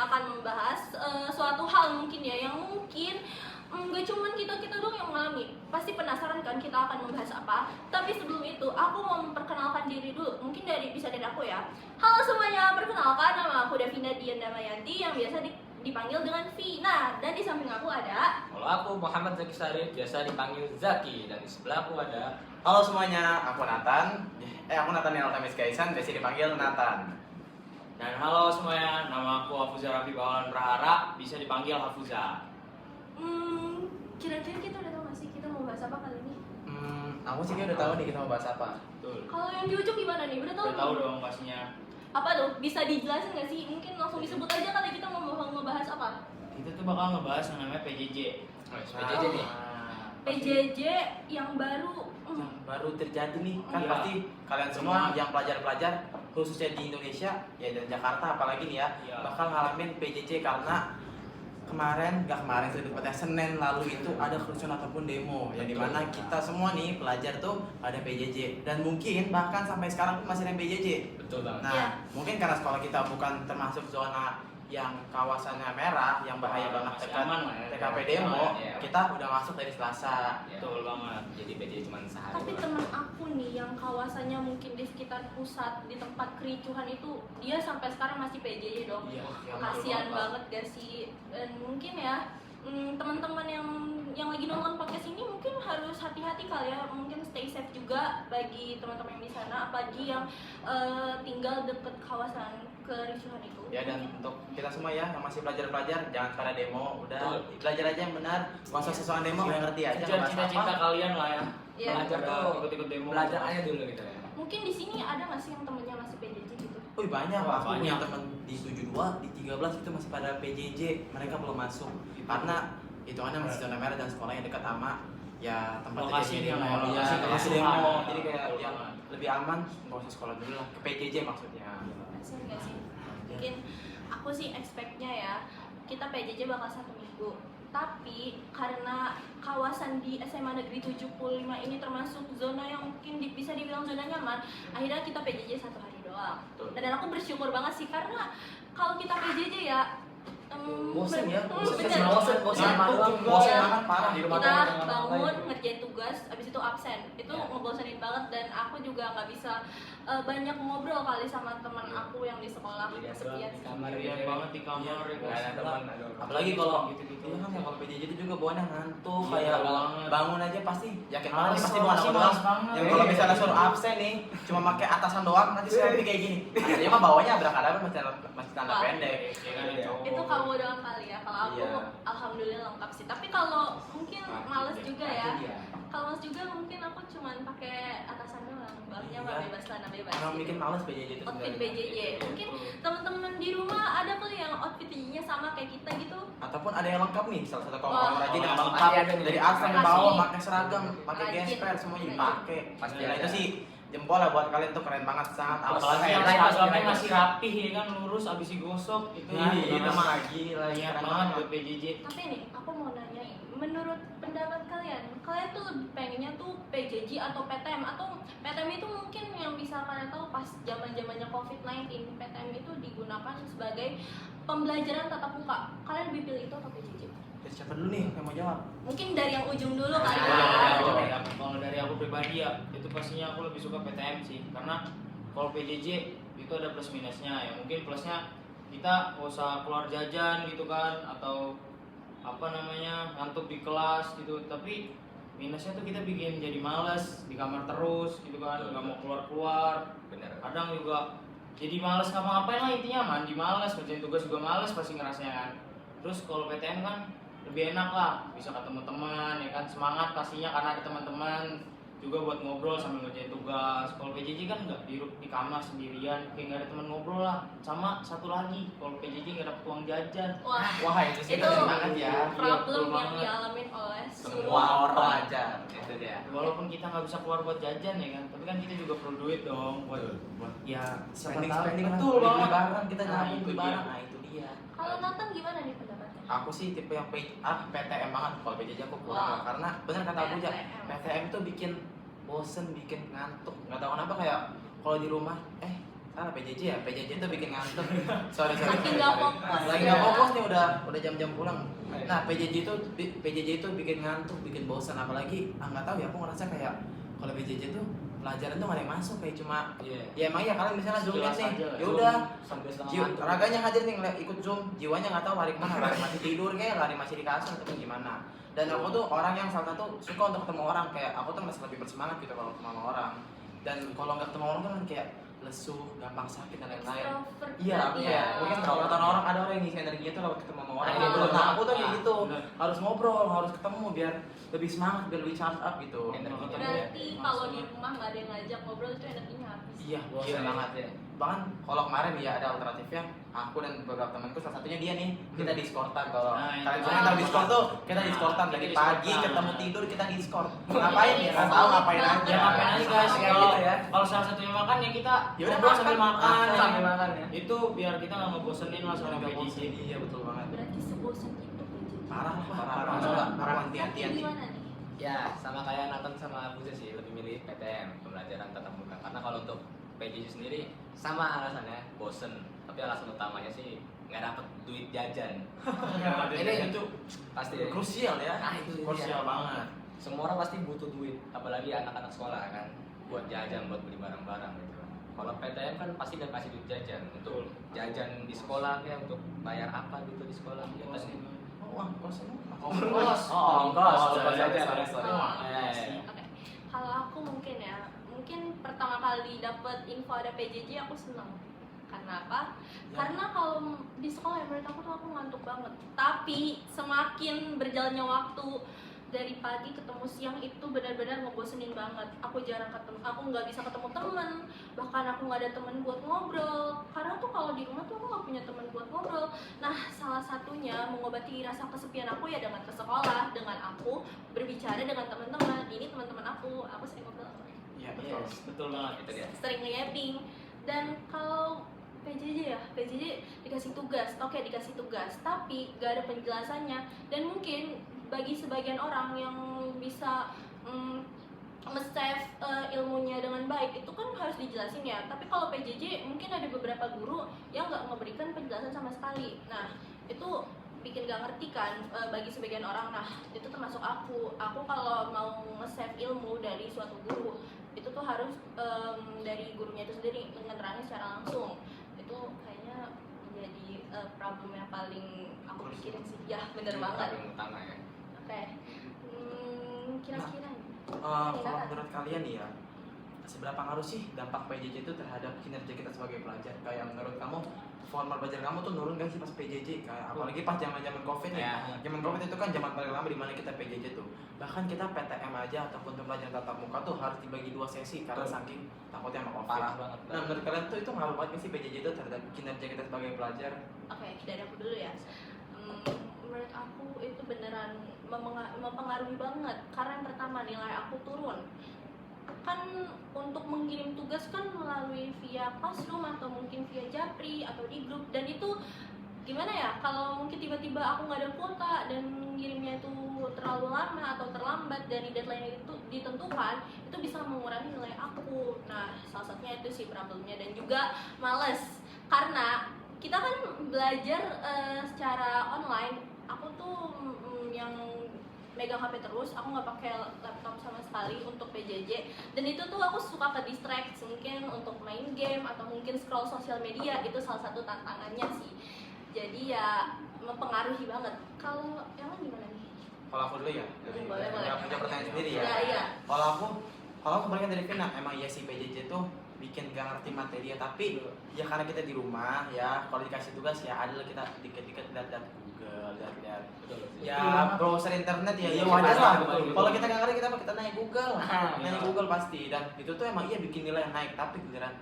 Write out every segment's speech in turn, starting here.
hanya akan membahas suatu hal mungkin ya, yang mungkin gak cuman kita doang yang mengalami. Pasti penasaran kan kita akan membahas apa. Tapi sebelum itu aku mau memperkenalkan diri dulu. Mungkin bisa dari aku ya. Halo semuanya, perkenalkan nama aku Davina Dian Damayanti yang biasa dipanggil dengan Vina. Dan di samping aku ada. Kalau aku Muhammad Zaki Sarif, biasa dipanggil Zaki. Dan di sebelah aku ada. Halo semuanya, aku Nathan. Aku Nathaniel Tamis Kaisan, biasa dipanggil Nathan. Dan halo semuanya, nama aku Hafuza Rafi Bawalan Prahara, bisa dipanggil Hafuza. Kira-kira kita udah tahu gak sih kita mau bahas apa kali ini? Aku sih udah tahu nih kita mau bahas apa. Betul. Kalau yang di ujung gimana nih? Udah tahu? Udah tahu dong pastinya. Apa tuh? Bisa dijelasin gak sih? Mungkin langsung disebut aja kali kita mau ngebahas apa? Kita tuh bakal ngebahas yang namanya PJJ. PJJ nih. PJJ yang baru. Yang baru terjadi nih, kan Iya. pasti kalian semua yang pelajar-pelajar khususnya di Indonesia ya dan Jakarta apalagi nih ya, Iya. bakal ngalamin PJJ karena gak kemarin sih, tepatnya Senin lalu itu ada kerusuhan ataupun demo yang dimana kita semua nih pelajar tuh ada PJJ dan mungkin bahkan sampai sekarang pun masih ada PJJ. Betul banget. Nah, Iya. mungkin karena sekolah kita bukan termasuk zona yang kawasannya merah, yang bahaya banget Masih dekat aman lah ya. TKP demo, Iya. kita udah masuk dari Selasa. Betul banget. Jadi PJJ cuma sehari. Tapi teman aku nih yang kawasannya mungkin di sekitar pusat, di tempat kericuhan itu, dia sampai sekarang masih PJJ dong. Iya, iya, Kasian betul banget gak sih? Dan mungkin ya teman-teman yang lagi nonton podcast ini mungkin harus hati-hati kali ya, mungkin stay safe juga bagi teman-teman yang di sana, apalagi yang tinggal deket kawasan kericuhan itu. Ya, dan untuk kita semua ya yang masih pelajar-pelajar jangan pada demo, udah Betul. belajar aja yang benar. Nggak usah sesuatu demo, yang ngerti aja. Kejar ngebahas cita-cita apa. kalian lah ya. Iya. Belajar Udah tuh ikut-ikut demo. Belajar aja dulu gitu ya. Mungkin di sini ada nggak sih yang temennya masih PJJ gitu? Wih banyak, Wah, aku banyak. punya teman di 72, di 13 itu masih pada PJJ, mereka belum masuk karena hitungannya masih zona merah dan sekolahnya dekat sama ya tempat Lokasi terjadi demo, demo, lokasi lokasi kerusuhan. demo, jadi kayak Betul yang banget. lebih aman nggak usah sekolah dulu lah ke PJJ maksudnya. Kasian gak sih? Mungkin aku sih expect-nya ya kita PJJ bakal 1 minggu. Tapi karena kawasan di SMA Negeri 75 ini termasuk zona yang mungkin bisa dibilang zona nyaman, akhirnya kita PJJ 1 hari doang. Betul. Dan aku bersyukur banget sih karena kalau kita PJJ ya Bosen ya, bosen. bener. Bosen Ngantuk, banget. bosen Iya. banget parah di rumah Kita doang. bangun ngerjain tugas, abis itu absen. Itu Ya. ngebosenin banget dan aku juga nggak bisa banyak ngobrol kali sama teman aku yang di sekolah. Jadi Kesepian di sih. kamar Sendirian gitu ya. banget di kamar ya. Nggak ada teman, aduh. Apalagi kalau gitu-gitu. iya kan ya kalau PJJ itu juga bawaannya ngantuk, Iya, kayak banget. bangun aja pasti yakin banget Males, nih pasti pasti bukan aku doang. males banget. Yang kalau misalnya suruh absen nih cuma pakai atasan doang nanti selfie kayak gini. Aslinya mah bawahnya abrak-abrak masih tanda Wah. pendek. Ya kan ada cowok. Itu kamu doang kali ya. Kalau aku Iya. alhamdulillah lengkap sih. Tapi kalau mungkin males juga ya. Iya. Kalau males juga mungkin aku cuman pakai atasan doang. Bawahnya mah Iya. bebas celana bebas. Emang gitu. bikin males PJJ itu Outfit sebenarnya. PJJ. Mungkin teman-teman di rumah ada kali yang outfit PJJ-nya sama kayak kita gitu. Ataupun ada yang lengkap nih, salah satu kawan Wah. rajin yang Wah, lengkap pasti ada nih. dari atas sampai Pasti. bawah pakai seragam, pakai Rajin. gesper semuanya Rajin. dipakai. Pasti Nah, ada. itu sih jempol lah buat kalian tuh keren banget sangat. Apalagi yang Lain, seragamnya lain, masih lain. rapih ya kan, lurus abis digosok itu. Itu mah lagi lagi Niat keren banget banget. buat PJJ. Tapi nih, aku mau nanyain, menurut pendapat kalian tuh lebih pengennya tuh PJJ atau PTM? Atau PTM itu mungkin yang bisa kalian tahu pas zaman-zamannya COVID-19, PTM itu digunakan sebagai pembelajaran tatap muka. Kalian lebih pilih itu atau PJJ? Dari siapa dulu nih yang mau jawab? Mungkin dari yang ujung dulu kali Ah, ya. coba. Kalau dari aku pribadi ya, itu pastinya aku lebih suka PTM sih, karena kalau PJJ itu ada plus minusnya ya. Mungkin plusnya kita nggak usah keluar jajan gitu kan, atau apa namanya ngantuk di kelas gitu. Tapi minusnya tuh kita bikin jadi malas di kamar terus gitu kan, nggak mau keluar-keluar. Bener. Kadang juga jadi malas ngapa-ngapain lah, intinya mandi malas, kerjain tugas juga malas pasti ngerasanya kan. Terus kalau PTM kan lebih enak lah, bisa ketemu teman ya kan, semangat pastinya karena ada teman-teman juga buat ngobrol sambil ngerjain tugas. Kalau PJJ kan nggak di kamar sendirian, kayak nggak ada teman ngobrol lah. Sama satu lagi, kalau PJJ nggak dapet uang jajan. Wah, Wah, itu sih itu keren banget ya. problem betul yang banget. dialamin oleh Semua orang aja itu dia. Walaupun kita nggak bisa keluar buat jajan ya kan, tapi kan kita juga perlu duit dong buat ya siapa tahu. Spending Betul beli banget. barang kita Nah, nabung itu beli dia. barang. Nah, itu dia. Kalau Nathan gimana nih pendapatnya? Aku sih tipe yang PTM banget. Kalau PJJ aku kurang Wow. lah. Karena bener kata aku aja, PTM. PTM tuh bikin bosen, bikin ngantuk. Nggak tahu kenapa kayak kalau di rumah salah PJJ ya, PJJ itu bikin ngantuk. sorry Saking nggak fokus. lagi nggak fokus nih, udah jam-jam pulang. Nah PJJ itu bikin ngantuk, bikin bosan, apalagi nggak tahu ya, aku ngerasa kayak kalau PJJ tuh pelajaran tuh nggak ada yang masuk, kayak cuma ya emang ya kalian misalnya zoom Sekilas nih, aja, ya udah sampai setengah raganya hadir nih ngeliat ikut zoom, jiwanya nggak tahu lari kemana, lari masih tidur kayak, lari masih di kasur atau gimana. Dan aku tuh orang yang salah satu suka untuk ketemu orang, kayak aku tuh masih lebih bersemangat gitu kalau ketemu sama orang. Dan kalau nggak ketemu orang tuh kan kayak lesu, gampang sakit dan lain-lain. Extrovert Iya, berarti iya. ya. Mungkin kalau kata orang ada orang yang ngisi energinya tuh kalau ketemu sama orang Ah. gitu. Nah, aku tuh kayak gitu. Bener. Harus ngobrol, harus ketemu biar lebih semangat, biar lebih charge up gitu. Energinya. Berarti kalau di rumah nggak ada yang ngajak ngobrol itu energinya habis. Iya, Bosan iya ya. banget ya. Bahkan kalau kemarin ya ada alternatifnya, aku dan beberapa temanku, salah satunya dia nih, kita discordan. Kalau Nah, kalian itu. semua tahu Discord tuh, kita Nah, discordan dari kita pagi Discordan. ketemu tidur kita Discord. Ngapain ya? Nggak tahu ngapain aja. Ya ngapain aja guys, Kayak kalau gitu ya. kalau salah satunya makan ya kita Ya udah ngobrol sambil makan, ya. sambil makan ya. Itu biar kita nggak ngebosenin lah sama Nggak PJJ. bosan. Iya betul banget. Berarti sebosan itu PJJ. Parah, parah. Parah. Aku Nanti anti-anti. gimana nih? Ya, sama kayak Nathan sama Buza sih, lebih milih PTM, pembelajaran tatap muka. Karena kalau untuk PJJ sendiri sama alasannya, bosen. Tapi alasan utamanya sih nggak dapet duit jajan. Ini itu Pasti krusial ya. Ah, itu dia. Krusial banget. Semua orang pasti butuh duit, apalagi anak-anak sekolah kan, buat jajan, buat beli barang-barang gitu. Kalau PTM kan pasti udah kasih duit jajan untuk jajan di sekolah ya, untuk bayar apa gitu di sekolah. Ya, pasti. Oh, ongkos. Ongkos. Ongkos, sorry, jajan. sorry, sorry. Oh, Eh. Oke. Kalau aku mungkin ya, mungkin pertama kali dapat info ada PJJ aku seneng. Karena apa? Ya. Karena kalau di sekolah ya menurut aku ngantuk banget. Tapi semakin berjalannya waktu dari pagi ketemu siang itu benar-benar ngebosenin banget. Aku jarang ketemu, aku nggak bisa ketemu temen, bahkan aku nggak ada temen buat ngobrol. Karena tuh kalau di rumah tuh aku nggak punya temen buat ngobrol. Nah, salah satunya mengobati rasa kesepian aku ya dengan ke sekolah, dengan aku berbicara dengan teman-teman. Ini teman-teman aku sering ngobrol sama mereka. Iya, betul. Yes, betul banget. Itu dia. Sering nge-yapping. Dan kalau PJJ ya, PJJ dikasih tugas, oke dikasih tugas, tapi gak ada penjelasannya. Dan mungkin bagi sebagian orang yang bisa nge-save ilmunya dengan baik, itu kan harus dijelasin ya. Tapi kalau PJJ mungkin ada beberapa guru yang nggak memberikan penjelasan sama sekali. Nah, itu bikin gak ngerti kan bagi sebagian orang. Nah, itu termasuk aku kalau mau nge-save ilmu dari suatu guru, itu tuh harus dari gurunya itu sendiri menerangin secara langsung. Itu kayaknya menjadi problem yang paling aku pikirin sih. Ya, bener Itu banget. paling utama ya. Oke. Kira-kira nih. Kalau menurut kalian nih ya, seberapa ngaruh sih dampak PJJ itu terhadap kinerja kita sebagai pelajar? Kayak menurut kamu, formal belajar kamu tuh nurun gak sih pas PJJ? Kayak apalagi pas zaman-zaman Covid nih. Ya. Zaman Covid itu kan zaman paling lama di mana kita PJJ tuh. Bahkan kita PTM aja ataupun pembelajaran tatap muka tuh harus dibagi 2 sesi karena Betul. saking takutnya sama Covid. Parah banget. Nah, menurut kalian tuh itu ngaruh banget gak sih PJJ itu terhadap kinerja kita sebagai pelajar? Oke, dari aku dulu ya. Menurut aku itu beneran mempengaruhi banget. Karena yang pertama nilai aku turun. Kan untuk mengirim tugas kan melalui via Classroom atau mungkin via Japri atau di grup, dan itu gimana ya, kalau mungkin tiba-tiba aku nggak ada kuota dan ngirimnya itu terlalu lama atau terlambat dari deadline itu ditentukan, itu bisa mengurangi nilai aku. Nah, salah satunya itu sih problemnya. Dan juga males, karena kita kan belajar secara online. Aku tuh yang megang HP terus, aku nggak pakai laptop sama sekali untuk PJJ. Dan itu tuh aku suka ke distract, mungkin untuk main game atau mungkin scroll sosial media. Itu salah satu tantangannya sih. Jadi ya mempengaruhi banget. Kalau yang lain gimana nih? Kalau aku dulu ya, Boleh. punya pertanyaan sendiri ya. Iya. Kalau aku kebalikan dari Vina, emang iya sih PJJ tuh bikin gak ngerti materi ya, tapi ya karena kita di rumah ya, kalau dikasih tugas ya adalah kita dikit-dikit lihat Google, lihat Betul sih. ya browser internet ya, Iya, ya wajar betul, lah. betul. Kalau kita nggak ngerti kita nanya Google, nanya Iya. Google pasti. Dan itu tuh emang iya bikin nilai naik, tapi giliran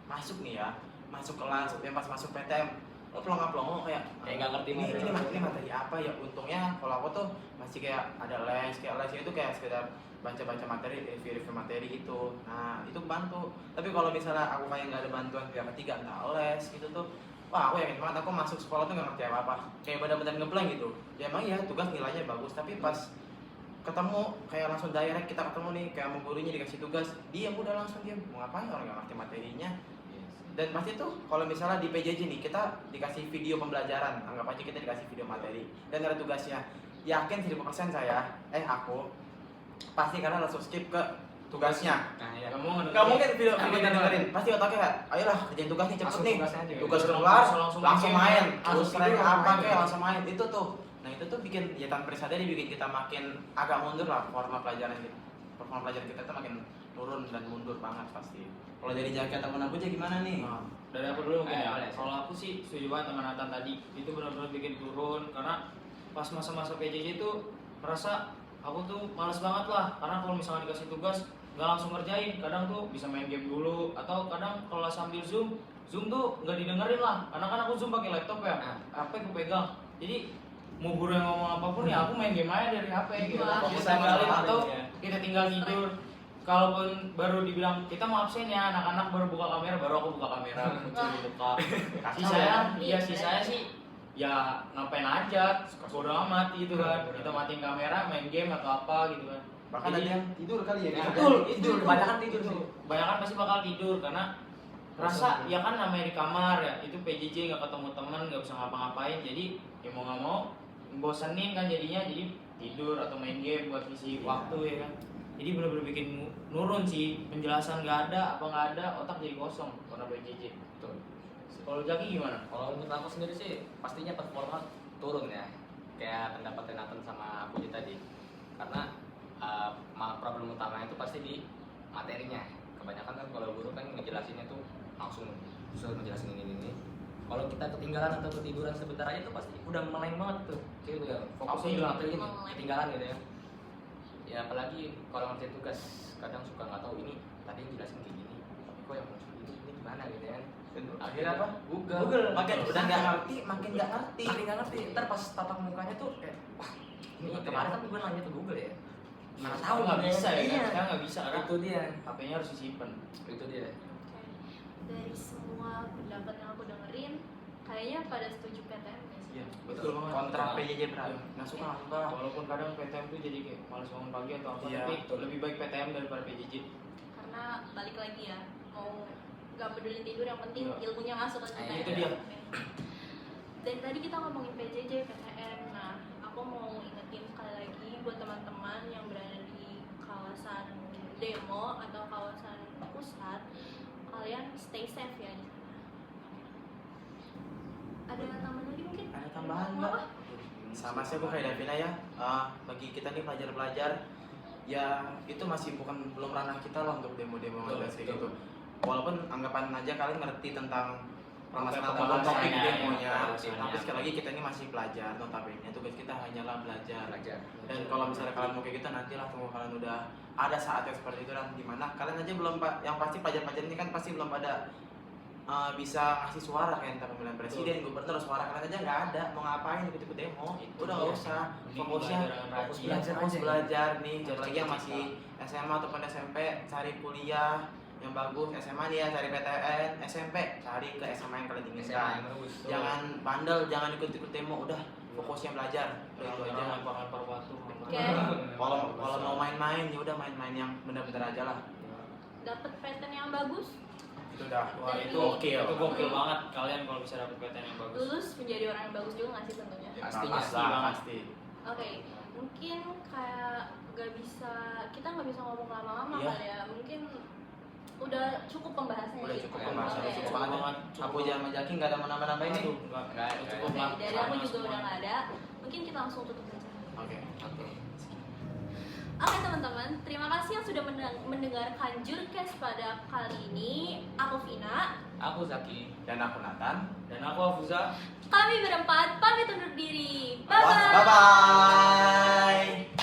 masuk nih ya, masuk kelas, pas masuk PTM, lo pelongo kayak Kayak nggak ngerti ini materi apa ya. Untungnya kalau aku tuh masih kayak ada lesnya itu kayak sekedar baca-baca materi, review materi gitu. Nah itu bantu. Tapi kalau misalnya aku kayak nggak ada bantuan pihak ketiga, entah les gitu tuh, wah aku yakin banget aku masuk sekolah tuh nggak ngerti apa-apa, kayak benar-benar ngeblank gitu. Ya emang ya tugas nilainya bagus, tapi pas ketemu kayak langsung direct kita ketemu nih kayak mau gurunya dikasih tugas, diam udah langsung diam. Mau ngapain, orang nggak ngerti materinya. Dan pasti tuh kalau misalnya di PJJ nih kita dikasih video pembelajaran, anggap aja kita dikasih video materi dan ada tugasnya. Yakin 1000% aku pasti karena langsung skip ke tugasnya. Nah, ya. Nggak mau Gak mungkin video Nggak kita mungkin. dengerin. Pasti otaknya kayak, ayolah kerjain tugas nih cepet Langsung nih. tugasnya aja. Tugas Langsung- keluar, langsung langsung main main. game. Terus Langsung rank tidur, apa main. kayak langsung main. Itu tuh. Nah itu tuh bikin ya tanpa sadar bikin kita makin agak mundur lah forma pelajaran kita. Forma pelajaran kita tuh makin turun dan mundur banget pasti. Kalau dari jaket ataupun aku aja gimana nih? Nah, dari aku dulu mungkin ya. Boleh. Kalau aku sih setuju banget sama Nathan tadi. Itu benar-benar bikin turun karena pas masa-masa PJJ itu merasa aku tuh males banget lah karena kalau misalnya dikasih tugas nggak langsung ngerjain, kadang tuh bisa main game dulu atau kadang kalau sambil zoom tuh nggak didengerin lah karena kan aku zoom pakai laptop ya, HP aku pegang, jadi mau guru yang ngomong apapun ya aku main game aja dari HP gitu. Wah. Kita tinggalin atau Ya. kita tinggal tidur. Kalaupun baru dibilang kita mau absen ya anak-anak baru buka kamera, baru aku buka kamera, muncul buka. Sisanya, ya. sisanya sih ya ngapain aja, bodo amat gitu kan. Kita matiin kamera, main game atau apa gitu kan. Bahkan Jadi- ada yang tidur kali ya. Ya, Betul, tidur, kebanyakan tidur sih. Kebanyakan pasti bakal tidur karena rasa ya kan namanya di kamar ya, itu PJJ nggak ketemu teman, nggak bisa ngapa-ngapain, jadi ya mau nggak mau bosenin kan jadinya, jadi tidur atau main game buat isi waktu ya kan. Jadi bener-bener bikin nurun sih, penjelasan nggak ada, apa nggak ada, otak jadi kosong karena PJJ. Betul. Kalau Jaki gimana? Kalau menurut aku sendiri sih pastinya performa turun ya, kayak pendapat Nathan sama aku tadi. Karena problem utamanya itu pasti di materinya. Kebanyakan kan kalau guru kan ngejelasinnya tuh langsung suruh ngejelasin ini. Kalau kita ketinggalan atau ketiduran sebentar aja tuh pasti udah meleng banget tuh. Jadi udah fokusnya Hilang. materi ini Meleng. ketinggalan gitu ya. Ya apalagi kalau ngerjain tugas kadang suka nggak tahu ini tadi jelasin kayak gini, tapi kok yang muncul ini gimana gitu kan. Akhirnya apa? Google. Makin udah nggak ngerti, makin nggak ngerti. Makin nggak ngerti. Ntar pas tatap mukanya tuh kayak, wah ini kemarin kan gue nanya ke Google ya. Mana tahu nggak gitu bisa ya kan? Iya. Sekarang nggak bisa karena Itu dia. HP-nya harus disimpan. Itu dia. Dari semua pendapat yang aku dengerin, kayaknya pada setuju PTM guys. Iya, betul banget. Kontra PJJ berat. Iya. Nggak suka, nggak suka. Walaupun kadang PTM tuh jadi kayak malas bangun pagi atau apa, Iya, tapi betul. lebih baik PTM daripada PJJ. Karena balik lagi ya, mau nggak peduli tidur yang penting Iya. ilmunya masuk ke kita. Nah, itu ya. dia. Dan tadi kita ngomongin PJJ, PTN. Nah, aku mau ingetin sekali lagi buat teman-teman yang berada di kawasan demo atau kawasan pusat, kalian stay safe ya di sana. Ada tambahan lagi mungkin? Ada tambahan Mau nggak? apa? Sama sih aku kayak Davina ya. Bagi kita nih pelajar-pelajar, ya itu masih belum ranah kita lah untuk demo-demo Betul, kayak betul. gitu. Walaupun anggapan aja kalian ngerti tentang permasalahan Pembahasannya, topik ya, demonya, pembahasannya. tapi sekali lagi kita ini masih pelajar, notabene tugas kita hanyalah belajar. Belajar. Dan kalau misalnya kalian mau kayak gitu nantilah tunggu kalian udah ada saatnya seperti itu dan dimana kalian aja belum yang pasti pelajar-pelajar ini kan pasti belum pada bisa ngasih suara kayak tentang pemilihan presiden, gubernur, suara kalian aja nggak ada, mau ngapain ikut-ikut demo, Itu udah dia. nggak usah, Mending fokusnya belajar dengan fokus rajin. belajar, fokus aja. belajar nih, Belajar apalagi yang cita-cita. masih SMA ataupun SMP cari kuliah yang bagus, SMA nih ya cari PTN, SMP cari ke SMA yang kalian SMA inginkan, yang bagus. jangan bandel, jangan ikut-ikut demo, udah fokusnya belajar, udah itu aja. lempar-lempar batu. Oke. Kalau mau main-main ya udah main-main yang benar-benar aja lah. Dapat pattern yang bagus, Itu udah. Wah Dari- itu gokil, itu gokil banget kalian kalau bisa dapet PTN yang bagus. lulus menjadi orang yang bagus juga nggak sih tentunya? Pastinya. Pasti Lah, banget. pasti. Oke, mungkin kayak kita nggak bisa ngomong lama-lama Iya. kali ya. Mungkin udah cukup pembahasannya. Udah gitu. cukup Oke. pembahasan, Oke. cukup banget. Aku sama Jaki nggak ada mau nambah-nambahin nih. Aduh, enggak. Enggak, Cukup Oke, lah. dari aku Sama juga semua. udah nggak ada. Mungkin kita langsung tutup aja. Oke. Oke. Oke teman-teman, terima kasih yang sudah mendengarkan Jurkes pada kali ini. Aku Vina. Aku Zaki. Dan aku Nathan. Dan aku Afuza. Kami berempat pamit undur diri. Bye Bye bye. bye.